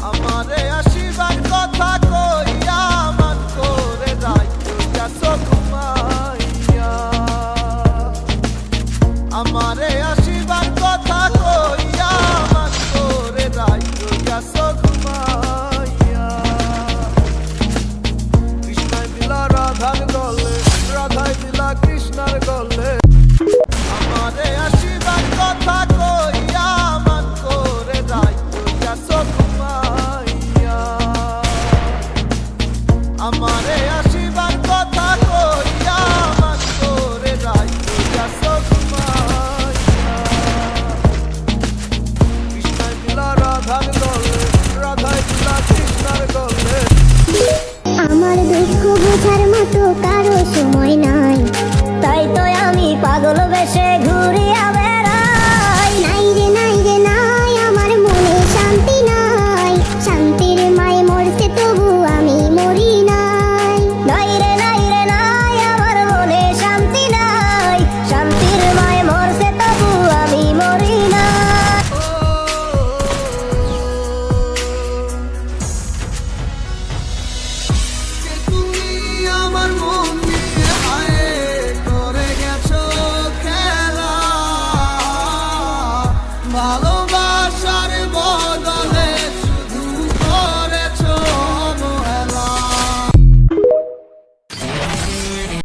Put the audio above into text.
আমারে আসিবার কথা কইয়া মান করে যাইতো গেছো ঘুমাইয়া। আমারে আসিবার কথা কইয়া মান করে যাইতো গেছো ঘুমাইয়া। কৃষ্ণাই দিলা রাধার গলে, রাধাই দিলা কৃষ্ণার গলে। আমারে আসিবার কথা কইয়া মান করে যাইতো গেছো ঘুমাইয়া। আমারে আসিবার কথা কইয়া মান করে যাইতো গেছো ঘুমাইয়া। কৃষ্ণাই দিলা রাধার গলে, রাধাই দিলা কৃষ্ণার গলে। আমার দুঃখ বোঝার মতো কারো সময় নাই, তাই তো আমি পাগল বেশে ঘুরিয়া বেড়াই। নাই রে নাই রে নাই, আমার মনে শান্তি নাই। শান্তির মায় মরছে তবু আমি মরি নাই। নাই রে নাই রে নাই, আমার মনে শান্তি নাই। শান্তির মায় মরছে তবু আমি মরি নাই। কে তুমি আমার মন নিয়ে হায় করে গেছো খেলা। ভালো